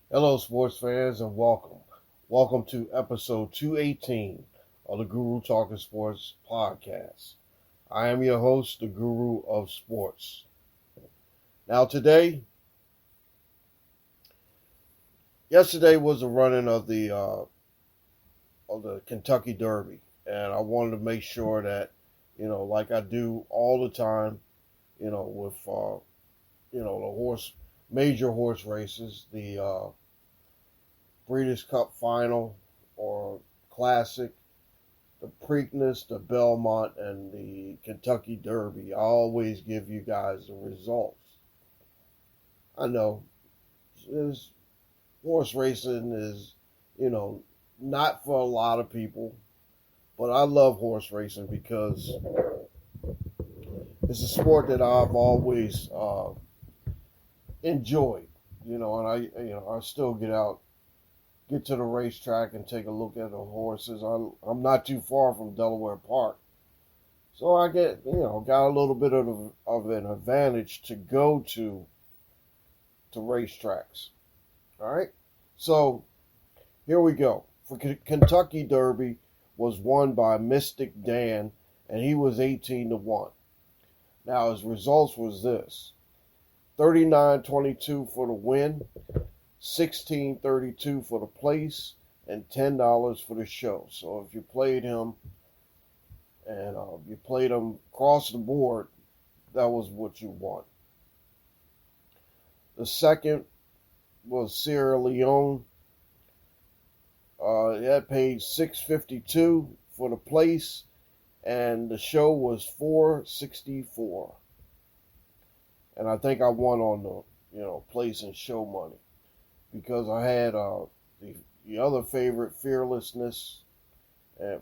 Hello, sports fans, and welcome. Welcome to episode 218 of the Guru Talkin Sports podcast. I am your host, the Guru of Sports. Now, yesterday was the running of the Kentucky Derby, and I wanted to make sure that, like I do all the time, with the major horse races, the Breeders' Cup Final or Classic, the Preakness, the Belmont, and the Kentucky Derby. I always give you guys the results. I know horse racing is, not for a lot of people, but I love horse racing because it's a sport that I've always enjoyed. I still get to the racetrack and take a look at the horses. I'm not too far from Delaware Park, so I got a little bit of an advantage to go to racetracks. All right, so here we go. For Kentucky Derby was won by Mystic Dan, and he was 18-1. Now his results was this: 39.22 for the win, $16.32 for the place, and $10 for the show. So if you played him and you played him across the board, that was what you won. The second was Sierra Leone. That paid $6.52 for the place, and the show was $4.64. And I think I won on the place and show money, because I had the other favorite, Fearlessness and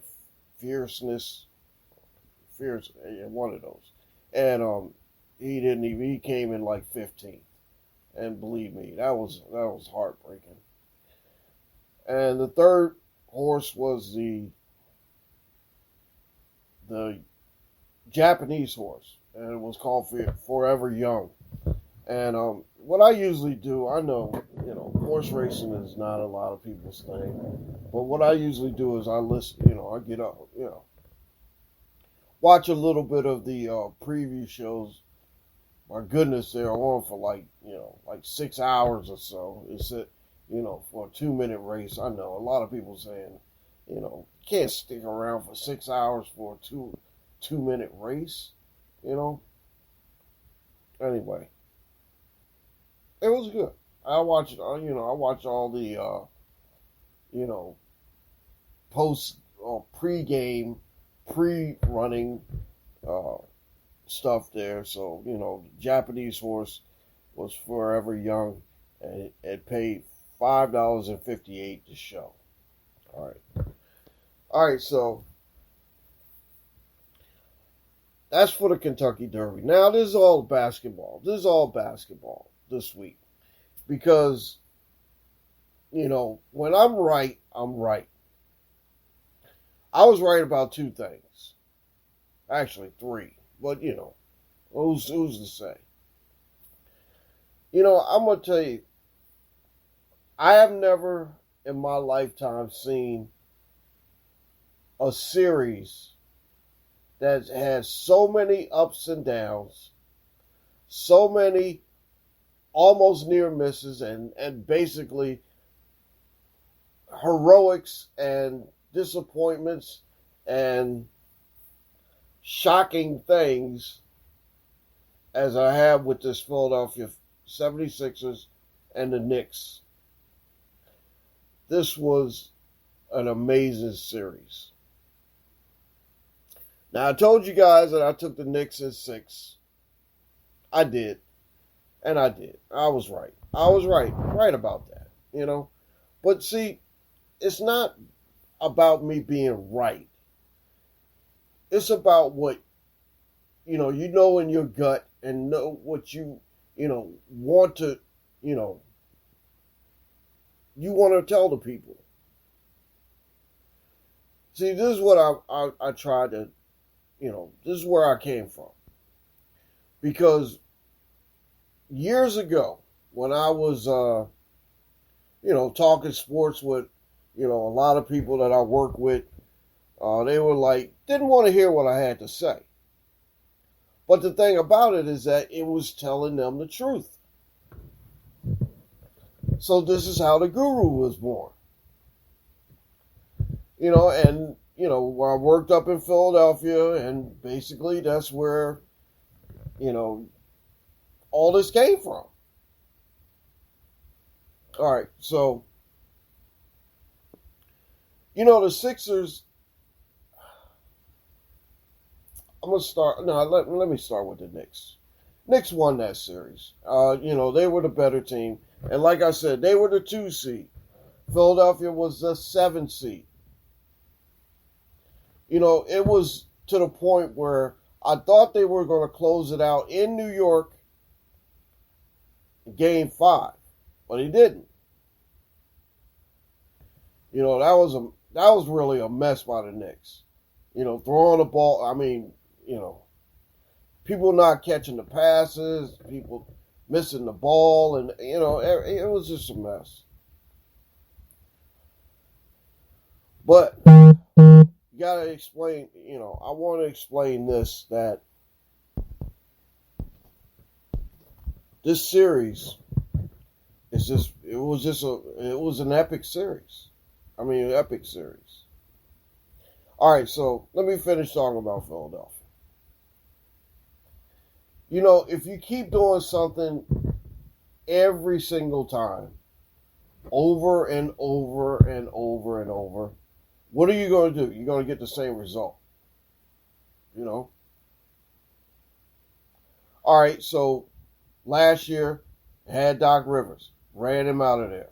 Fierceness, one of those, and he came in like 15th, and believe me, that was heartbreaking. And the third horse was the Japanese horse, and it was called Forever Young. And what I usually do, I know, horse racing is not a lot of people's thing, but what I usually do is I listen, I get up, watch a little bit of the preview shows. My goodness, they're on for like 6 hours or so. It's for a 2-minute race. I know a lot of people saying, you can't stick around for 6 hours for a two-minute race, Anyway. It was good. I watched all the, post or pre-game, pre-running stuff there. So, the Japanese horse was Forever Young, and it paid $5.58 to show. All right. So that's for the Kentucky Derby. Now, this is all basketball. This week, because when I'm right, I'm right. I was right about two things, actually three, but who's to say? I'm gonna tell you, I have never in my lifetime seen a series that has so many ups and downs, so many almost near misses, and basically heroics and disappointments and shocking things as I have with this Philadelphia 76ers and the Knicks. This was an amazing series. Now, I told you guys that I took the Knicks at 6. I did. And I did. I was right. Right about that, But see, it's not about me being right. It's about what, in your gut, and know what you want to, you want to tell the people. See, this is what I tried to, this is where I came from. Because years ago, when I was, talking sports with, a lot of people that I work with. They were like, didn't want to hear what I had to say. But the thing about it is that it was telling them the truth. So this is how the guru was born. And, when I worked up in Philadelphia, and basically that's where, all this came from. All right, so, the Sixers, I'm going to start, no, let me start with the Knicks. Knicks won that series. They were the better team. And like I said, they were the 2 seed. Philadelphia was the 7 seed. It was to the point where I thought they were going to close it out in New York Game 5, but he didn't. That was really a mess by the Knicks. Throwing the ball, people not catching the passes, people missing the ball, and, it was just a mess. But you got to explain, I want to explain this, that this series it was an epic series. An epic series. All right, so let me finish talking about Philadelphia. If you keep doing something every single time, over and over and over and over, what are you going to do? You're going to get the same result. All right, so last year, had Doc Rivers. Ran him out of there.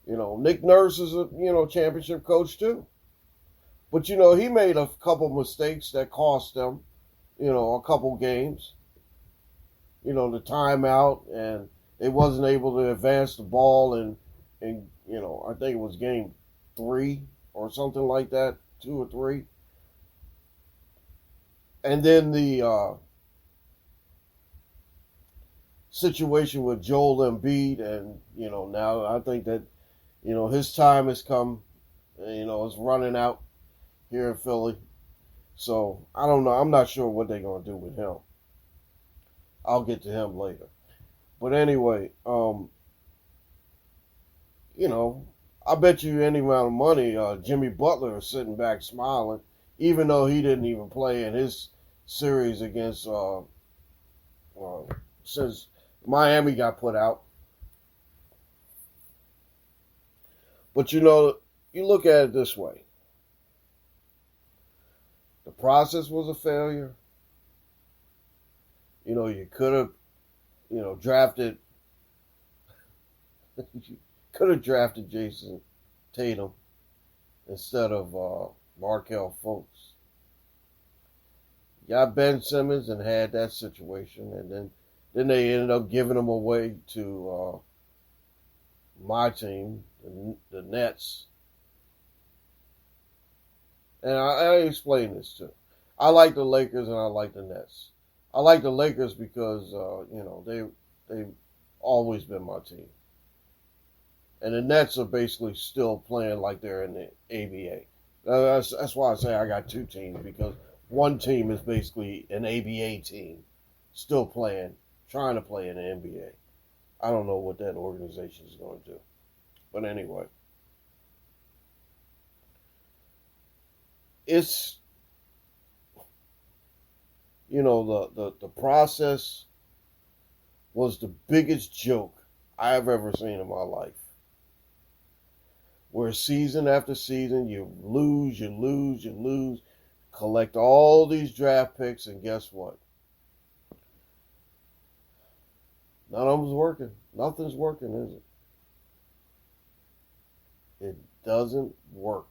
Nick Nurse is a, championship coach too. But, he made a couple mistakes that cost them, a couple games. The timeout, and they wasn't able to advance the ball, and I think it was game 3 or something like that, 2 or 3. And then the situation with Joel Embiid, and, now I think that, his time has come, it's running out here in Philly. So, I don't know. I'm not sure what they're going to do with him. I'll get to him later. But anyway, I bet you any amount of money, Jimmy Butler is sitting back smiling, even though he didn't even play in his series against, since Miami got put out. But you look at it this way. The process was a failure. You could have, drafted, you could have drafted Jason Tatum instead of Markelle Fultz. Got Ben Simmons and had that situation, and then they ended up giving him away to my team, the Nets. And I explain this too. I like the Lakers and I like the Nets. I like the Lakers because, they've always been my team. And the Nets are basically still playing like they're in the ABA. That's why I say I got 2 teams, because one team is basically an ABA team, still playing, trying to play in the NBA. I don't know what that organization is going to do. But anyway. It's, the process was the biggest joke I've ever seen in my life. Where season after season, you lose, collect all these draft picks, and guess what? None of them's working. Nothing's working, is it? It doesn't work.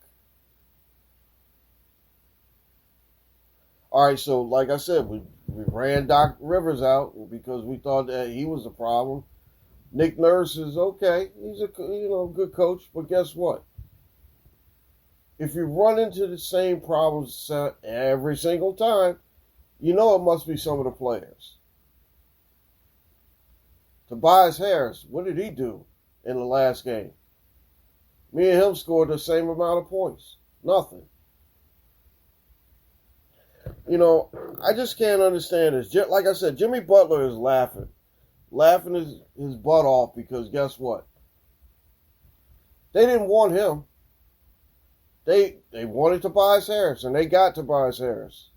All right, so like I said, we ran Doc Rivers out because we thought that he was the problem. Nick Nurse is okay. He's a good coach, but guess what? If you run into the same problems every single time, it must be some of the players. Tobias Harris, what did he do in the last game. Me and him scored the same amount of points. Nothing. You know, I just can't understand this. Like I said, Jimmy Butler is laughing his butt off because guess what? They didn't want him. They wanted Tobias Harris, and they got Tobias Harris.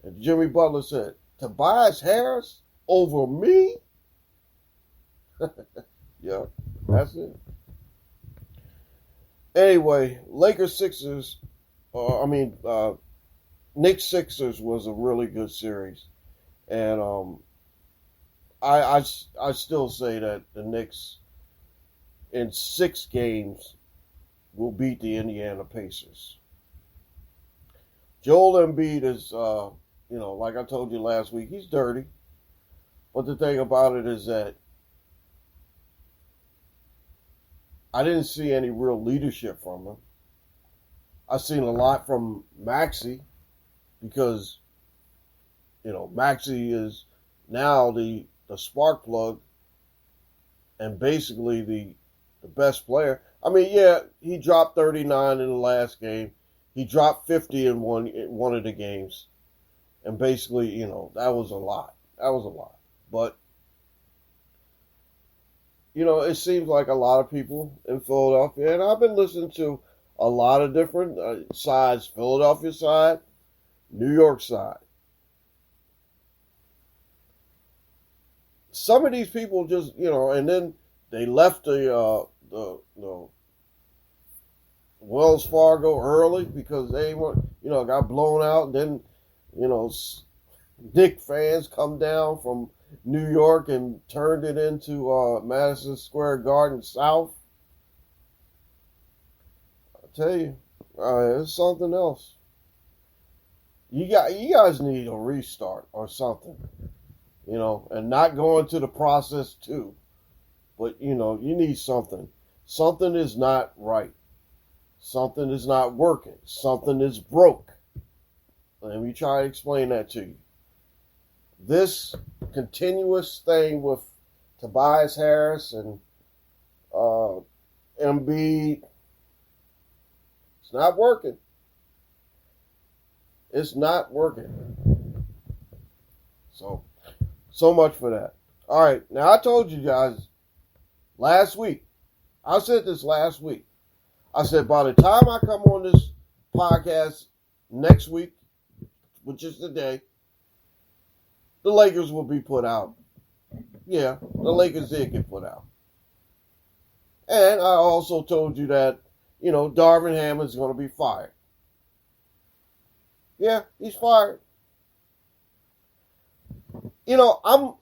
And Jimmy Butler said, Tobias Harris over me? Yeah, that's it. Anyway, Lakers Sixers, Knicks Sixers was a really good series. And I still say that the Knicks in 6 games will beat the Indiana Pacers. Joel Embiid is, like I told you last week, he's dirty. But the thing about it is that I didn't see any real leadership from him. I've seen a lot from Maxey because, Maxey is now the spark plug and basically the best player. I mean, yeah, he dropped 39 in the last game. He dropped 50 in one of the games. And basically, that was a lot. But, it seems like a lot of people in Philadelphia, and I've been listening to a lot of different sides, Philadelphia side, New York side. Some of these people just, and then they left the Wells Fargo early because they got blown out. And then, Knick fans come down from New York and turned it into Madison Square Garden South. I tell you, it's something else. You guys need a restart or something, and not going to the process too. But, you need something. Something is not right. Something is not working. Something is broke. Let me try to explain that to you. This continuous thing with Tobias Harris and Embiid, it's not working. It's not working. So much for that. All right, now I told you guys last week, I said this last week, I said by the time I come on this podcast next week, which is today, the Lakers will be put out. Yeah, the Lakers did get put out. And I also told you that, Darvin Ham is going to be fired. Yeah, he's fired. I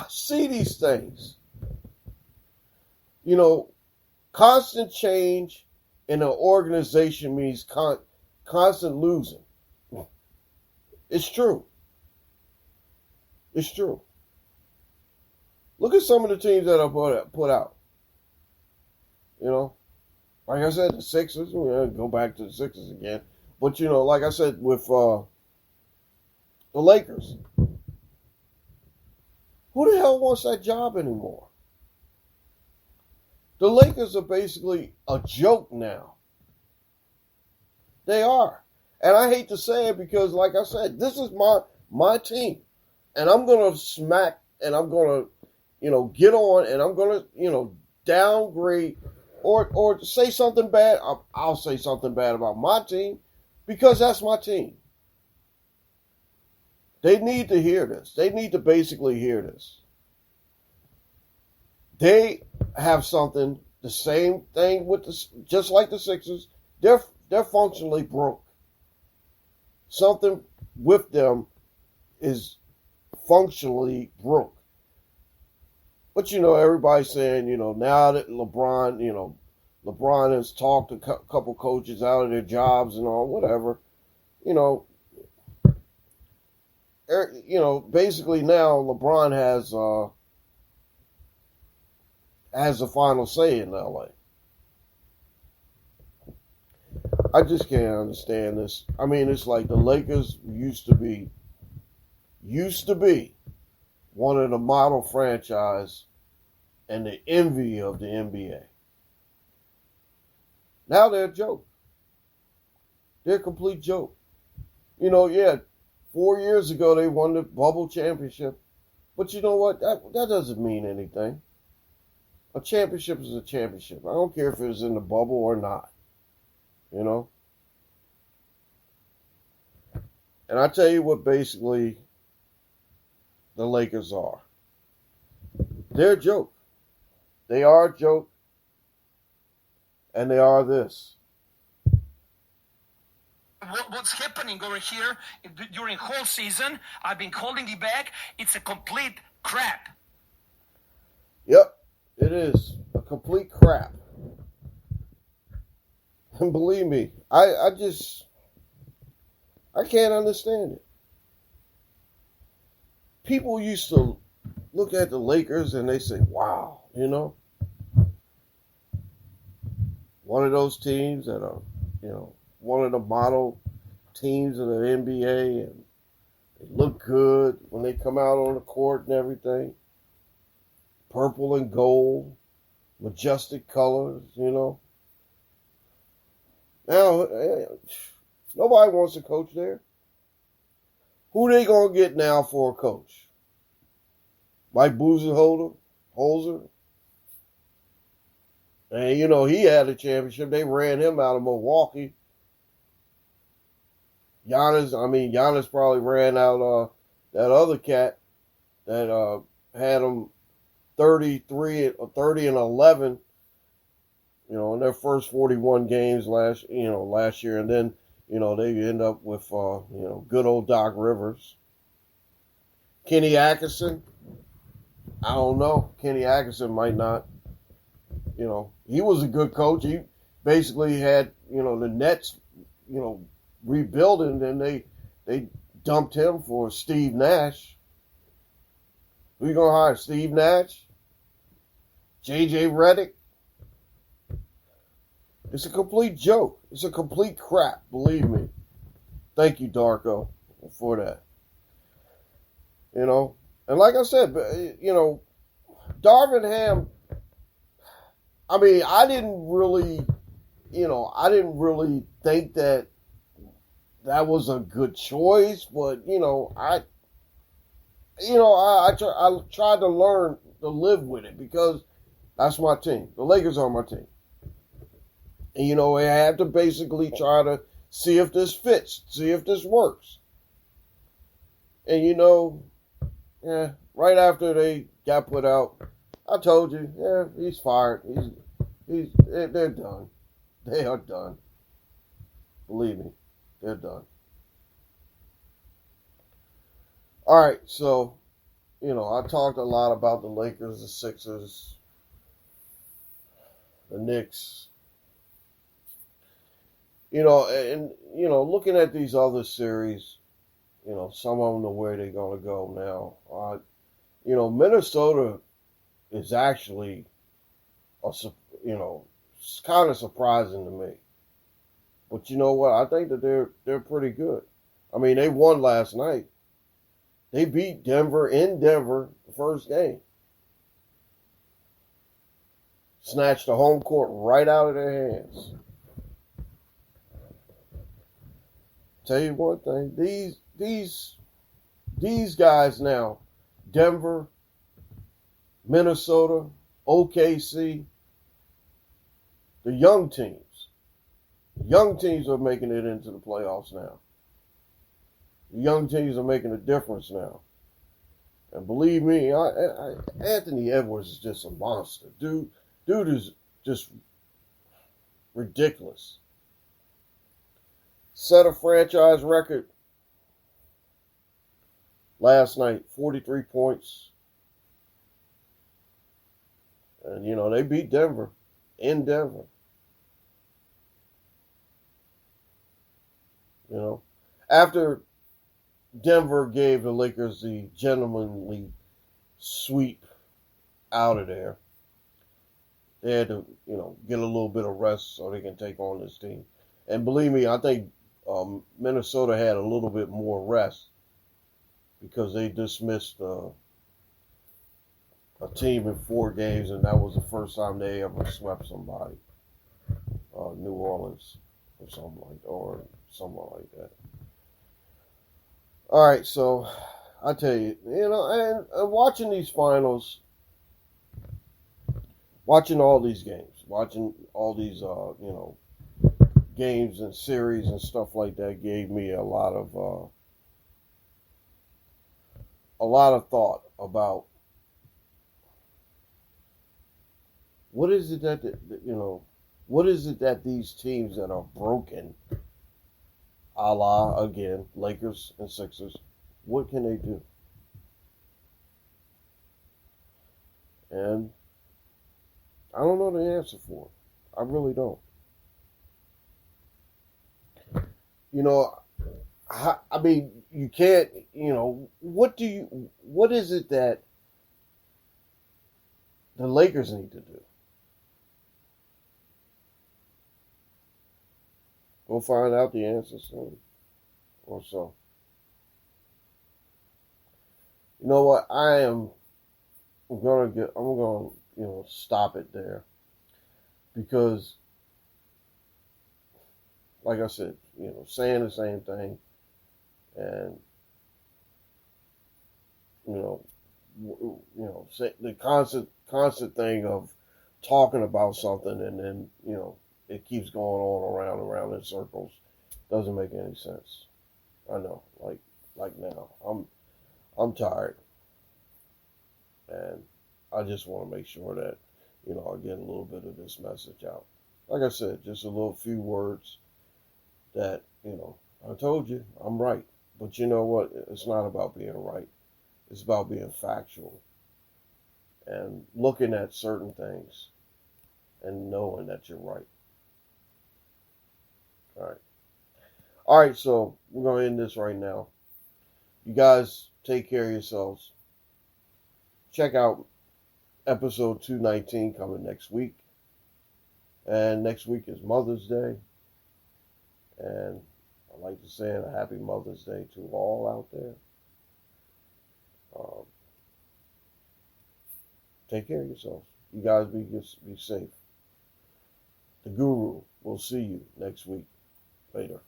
see these things. Constant change in an organization means constant losing. It's true. It's true. Look at some of the teams that are put out. Like I said, the Sixers, we'll go back to the Sixers again. But, like I said, with the Lakers, who the hell wants that job anymore? The Lakers are basically a joke now. They are. And I hate to say it because, like I said, this is my team. And I'm going to smack and I'm going to, get on and I'm going to, downgrade or say something bad. I'll say something bad about my team because that's my team. They need to hear this. They need to basically hear this. They have something, the same thing with just like the Sixers. They're functionally broke. Something with them is functionally broke. But, everybody's saying, now that LeBron has talked a couple coaches out of their jobs and all, whatever, basically now LeBron has the final say in LA. I just can't understand this. I mean, it's like the Lakers used to be one of the model franchise and the envy of the NBA. Now they're a joke. They're a complete joke. 4 years ago they won the bubble championship. But you know what? That doesn't mean anything. A championship is a championship. I don't care if it's in the bubble or not. And I tell you what basically the Lakers are. They're a joke. They are a joke. And they are this. What's happening over here during whole season, I've been holding it back. It's a complete crap. Yep, it is a complete crap. And believe me, I can't understand it. People used to look at the Lakers and they say, wow, one of those teams that are, one of the model teams of the NBA, and they look good when they come out on the court and everything. Purple and gold, majestic colors, Now, nobody wants to coach there. Who they going to get now for a coach? Mike Budenholzer? And, he had a championship. They ran him out of Milwaukee. Giannis probably ran out that other cat that had him 30 and 11, in their first 41 games last year. And then, they end up with, good old Doc Rivers. Kenny Atkinson, I don't know. Kenny Atkinson might not. He was a good coach. He basically had, the Nets, rebuilding, and they dumped him for Steve Nash. Who you going to hire? Steve Nash? J.J. Redick? It's a complete joke. It's a complete crap, believe me. Thank you, Darko, for that. And like I said, Darvin Ham, I didn't really think that was a good choice, but I tried to learn to live with it because that's my team. The Lakers are my team, and I have to basically try to see if this fits, see if this works, and right after they got put out, I told you, he's fired. They're done. They are done. Believe me, they're done. All right, so, I talked a lot about the Lakers, the Sixers, the Knicks. Looking at these other series, some of them know where they're going to go now. Minnesota is actually it's kind of surprising to me. But you know what? I think that they're pretty good. They won last night. They beat Denver in Denver the first game. Snatched the home court right out of their hands. Tell you one thing, these guys now, Denver, Minnesota, OKC, the young teams are making it into the playoffs now. The young teams are making a difference now. And believe me, Anthony Edwards is just a monster. Dude is just ridiculous. Set a franchise record last night, 43 points. And, they beat Denver in Denver. After Denver gave the Lakers the gentlemanly sweep out of there, they had to, get a little bit of rest so they can take on this team. And believe me, I think Minnesota had a little bit more rest because they dismissed a team in 4 games, and that was the first time they ever swept somebody, New Orleans or somewhere like that. All right, so I tell you, and watching these finals, watching all these games, watching all these, games and series and stuff like that gave me a lot of thought about what is it what is it that these teams that are broken, a la again Lakers and Sixers, what can they do? And I don't know the answer for it. I really don't. I mean, you can't, what is it that the Lakers need to do? We'll find out the answer soon or so. You know what? I'm gonna, stop it there because, like I said, saying the same thing, and say the constant thing of talking about something, and then it keeps going on around in circles. Doesn't make any sense. I know, like now, I'm tired, and I just want to make sure that I get a little bit of this message out. Like I said, just a little few words that I told you I'm right, but you know what? It's not about being right. It's about being factual and looking at certain things and knowing that you're right. All right, so we're going to end this right now. You guys take care of yourselves. Check out episode 219 coming next week. And next week is Mother's Day. And I'd like to say a happy Mother's Day to all out there. Take care of yourselves. You guys be safe. The Guru will see you next week. Later.